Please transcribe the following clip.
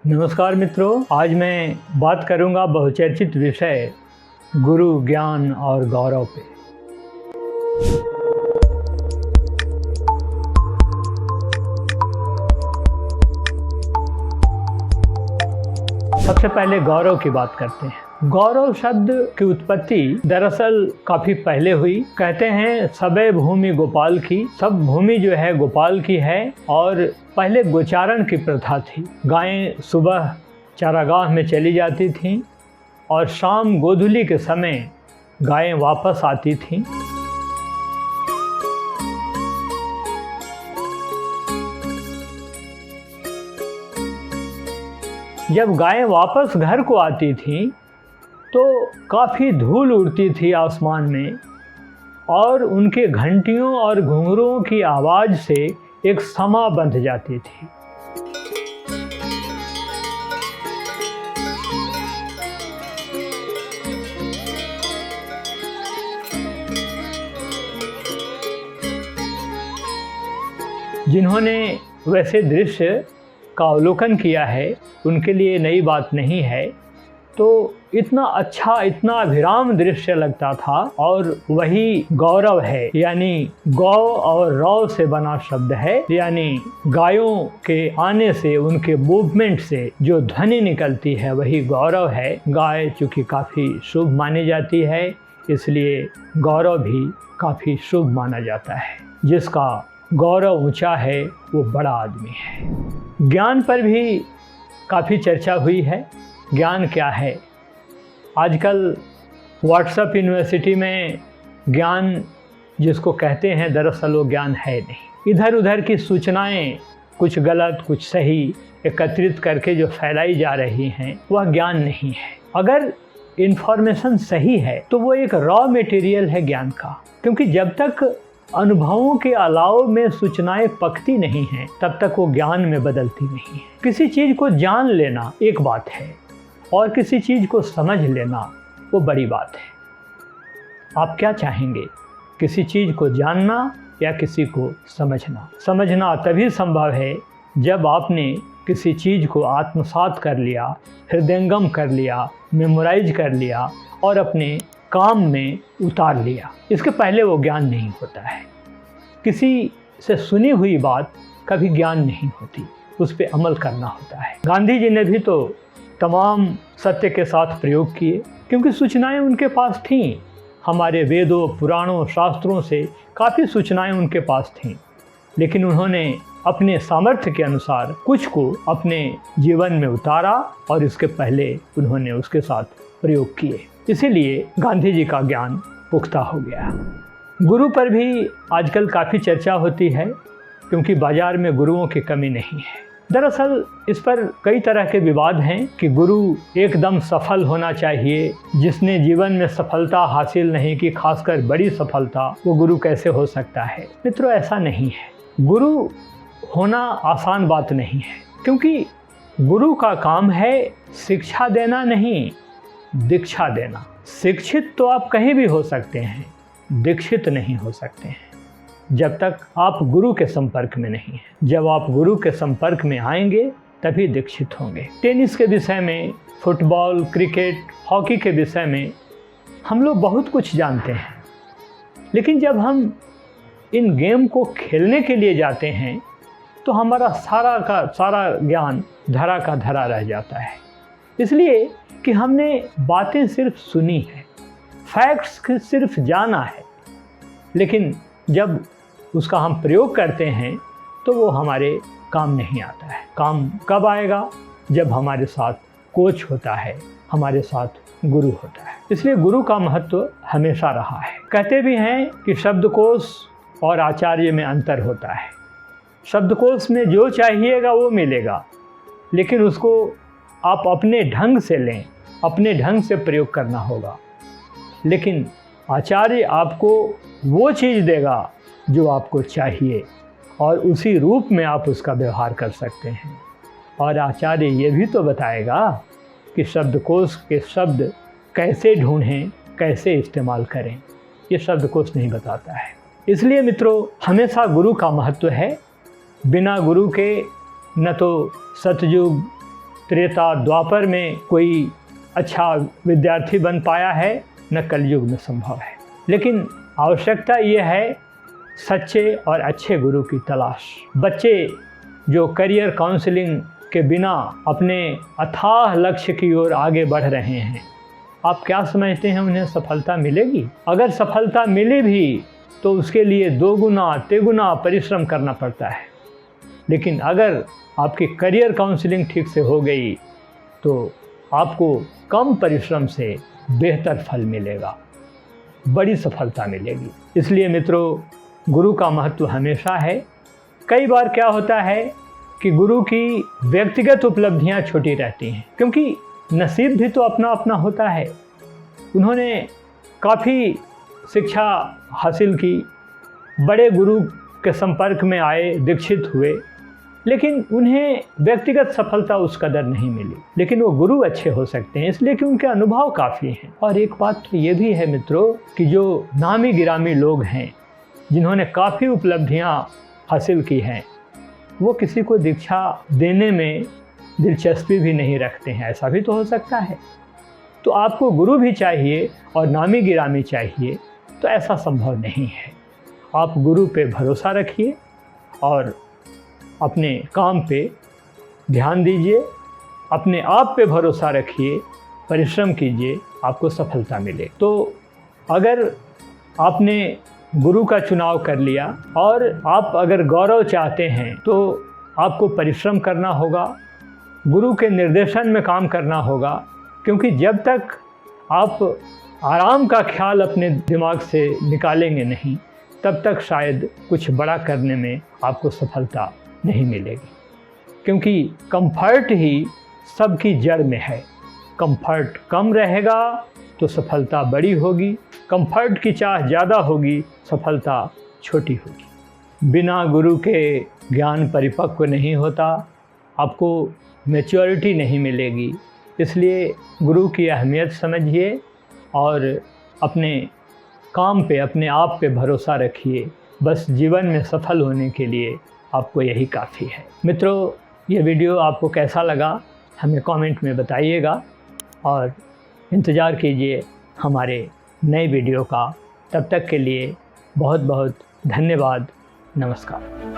नमस्कार मित्रों, आज मैं बात करूंगा बहुचर्चित विषय गुरु, ज्ञान और गौरव पे। सबसे पहले गौरव की बात करते हैं। गौरव शब्द की उत्पत्ति दरअसल काफी पहले हुई। कहते हैं सबे भूमि गोपाल की, सब भूमि जो है गोपाल की है। और पहले गोचारण की प्रथा थी। गायें सुबह चारागाह में चली जाती थीं और शाम गोधूली के समय गायें वापस आती थीं। जब गायें वापस घर को आती थीं तो काफ़ी धूल उड़ती थी आसमान में और उनके घंटियों और घुंघरुओं की आवाज़ से एक समा बंध जाती थी। जिन्होंने वैसे दृश्य का अवलोकन किया है उनके लिए नई बात नहीं है। तो इतना अच्छा, इतना अभिराम दृश्य लगता था। और वही गौरव है, यानी गौ और रौ से बना शब्द है, यानी गायों के आने से, उनके मूवमेंट से जो ध्वनि निकलती है वही गौरव है। गाय चूँकि काफ़ी शुभ मानी जाती है, इसलिए गौरव भी काफ़ी शुभ माना जाता है। जिसका गौरव ऊंचा है वो बड़ा आदमी है। ज्ञान पर भी काफ़ी चर्चा हुई है। ज्ञान क्या है? आजकल व्हाट्सएप यूनिवर्सिटी में ज्ञान जिसको कहते हैं, दरअसल वो ज्ञान है नहीं। इधर उधर की सूचनाएं, कुछ गलत कुछ सही एकत्रित करके जो फैलाई जा रही हैं वह ज्ञान नहीं है। अगर इन्फॉर्मेशन सही है तो वो एक रॉ मटेरियल है ज्ञान का। क्योंकि जब तक अनुभवों के अलाव में सूचनाएं पकती नहीं हैं तब तक वो ज्ञान में बदलती नहीं है। किसी चीज़ को जान लेना एक बात है और किसी चीज़ को समझ लेना वो बड़ी बात है। आप क्या चाहेंगे, किसी चीज़ को जानना या किसी को समझना? समझना तभी संभव है जब आपने किसी चीज़ को आत्मसात कर लिया, हृदयंगम कर लिया, मेमोराइज कर लिया और अपने काम में उतार लिया। इसके पहले वो ज्ञान नहीं होता है। किसी से सुनी हुई बात कभी ज्ञान नहीं होती, उस पर अमल करना होता है। गांधी जी ने भी तो तमाम सत्य के साथ प्रयोग किए, क्योंकि सूचनाएं उनके पास थीं। हमारे वेदों, पुराणों, शास्त्रों से काफ़ी सूचनाएं उनके पास थीं, लेकिन उन्होंने अपने सामर्थ्य के अनुसार कुछ को अपने जीवन में उतारा और इसके पहले उन्होंने उसके साथ प्रयोग किए। इसीलिए गांधी जी का ज्ञान पुख्ता हो गया। गुरु पर भी आजकल काफ़ी चर्चा होती है, क्योंकि बाजार में गुरुओं की कमी नहीं है। दरअसल इस पर कई तरह के विवाद हैं कि गुरु एकदम सफल होना चाहिए। जिसने जीवन में सफलता हासिल नहीं की, खासकर बड़ी सफलता, वो गुरु कैसे हो सकता है? मित्रों, ऐसा नहीं है। गुरु होना आसान बात नहीं है, क्योंकि गुरु का काम है शिक्षा देना नहीं, दीक्षा देना। शिक्षित तो आप कहीं भी हो सकते हैं, दीक्षित नहीं हो सकते हैं जब तक आप गुरु के संपर्क में नहीं हैं। जब आप गुरु के संपर्क में आएंगे तभी दीक्षित होंगे। टेनिस के विषय में, फुटबॉल, क्रिकेट, हॉकी के विषय में हम लोग बहुत कुछ जानते हैं, लेकिन जब हम इन गेम को खेलने के लिए जाते हैं तो हमारा सारा का सारा ज्ञान धरा का धरा रह जाता है। इसलिए कि हमने बातें सिर्फ सुनी है, फैक्ट्स सिर्फ जाना है, लेकिन जब उसका हम प्रयोग करते हैं तो वो हमारे काम नहीं आता है। काम कब आएगा? जब हमारे साथ कोच होता है, हमारे साथ गुरु होता है। इसलिए गुरु का महत्व हमेशा रहा है। कहते भी हैं कि शब्दकोश और आचार्य में अंतर होता है। शब्दकोश में जो चाहिएगा वो मिलेगा, लेकिन उसको आप अपने ढंग से लें, अपने ढंग से प्रयोग करना होगा। लेकिन आचार्य आपको वो चीज़ देगा जो आपको चाहिए और उसी रूप में आप उसका व्यवहार कर सकते हैं। और आचार्य ये भी तो बताएगा कि शब्दकोश के शब्द कैसे ढूंढें, कैसे इस्तेमाल करें। ये शब्दकोश नहीं बताता है। इसलिए मित्रों, हमेशा गुरु का महत्व है। बिना गुरु के न तो सतयुग त्रेता द्वापर में कोई अच्छा विद्यार्थी बन पाया है, न कलयुग में संभव है। लेकिन आवश्यकता ये है सच्चे और अच्छे गुरु की तलाश। बच्चे जो करियर काउंसलिंग के बिना अपने अथाह लक्ष्य की ओर आगे बढ़ रहे हैं, आप क्या समझते हैं उन्हें सफलता मिलेगी? अगर सफलता मिले भी तो उसके लिए 2 गुना 3 गुना परिश्रम करना पड़ता है। लेकिन अगर आपकी करियर काउंसलिंग ठीक से हो गई तो आपको कम परिश्रम से बेहतर फल मिलेगा, बड़ी सफलता मिलेगी। इसलिए मित्रों, गुरु का महत्व हमेशा है। कई बार क्या होता है कि गुरु की व्यक्तिगत उपलब्धियां छोटी रहती हैं, क्योंकि नसीब भी तो अपना अपना होता है। उन्होंने काफ़ी शिक्षा हासिल की, बड़े गुरु के संपर्क में आए, दीक्षित हुए, लेकिन उन्हें व्यक्तिगत सफलता उस कदर नहीं मिली। लेकिन वो गुरु अच्छे हो सकते हैं इसलिए कि उनके अनुभव काफ़ी हैं। और एक बात तो ये भी है मित्रों कि जो नामी गिरामी लोग हैं, जिन्होंने काफ़ी उपलब्धियां हासिल की हैं, वो किसी को दीक्षा देने में दिलचस्पी भी नहीं रखते हैं। ऐसा भी तो हो सकता है। तो आपको गुरु भी चाहिए और नामी गिरामी चाहिए, तो ऐसा संभव नहीं है। आप गुरु पे भरोसा रखिए और अपने काम पे ध्यान दीजिए, अपने आप पे भरोसा रखिए, परिश्रम कीजिए, आपको सफलता मिले। तो अगर आपने गुरु का चुनाव कर लिया और आप अगर गौरव चाहते हैं तो आपको परिश्रम करना होगा, गुरु के निर्देशन में काम करना होगा, क्योंकि जब तक आप आराम का ख्याल अपने दिमाग से निकालेंगे नहीं, तब तक शायद कुछ बड़ा करने में आपको सफलता नहीं मिलेगी। क्योंकि कंफर्ट ही सबकी जड़ में है। कंफर्ट कम रहेगा तो सफलता बड़ी होगी, कंफर्ट की चाह ज़्यादा होगी, सफलता छोटी होगी। बिना गुरु के ज्ञान परिपक्व नहीं होता, आपको मैच्योरिटी नहीं मिलेगी। इसलिए गुरु की अहमियत समझिए और अपने काम पे, अपने आप पे भरोसा रखिए। बस जीवन में सफल होने के लिए आपको यही काफ़ी है। मित्रों, ये वीडियो आपको कैसा लगा हमें कमेंट में बताइएगा और इंतज़ार कीजिए हमारे नए वीडियो का। तब तक के लिए बहुत बहुत धन्यवाद। नमस्कार।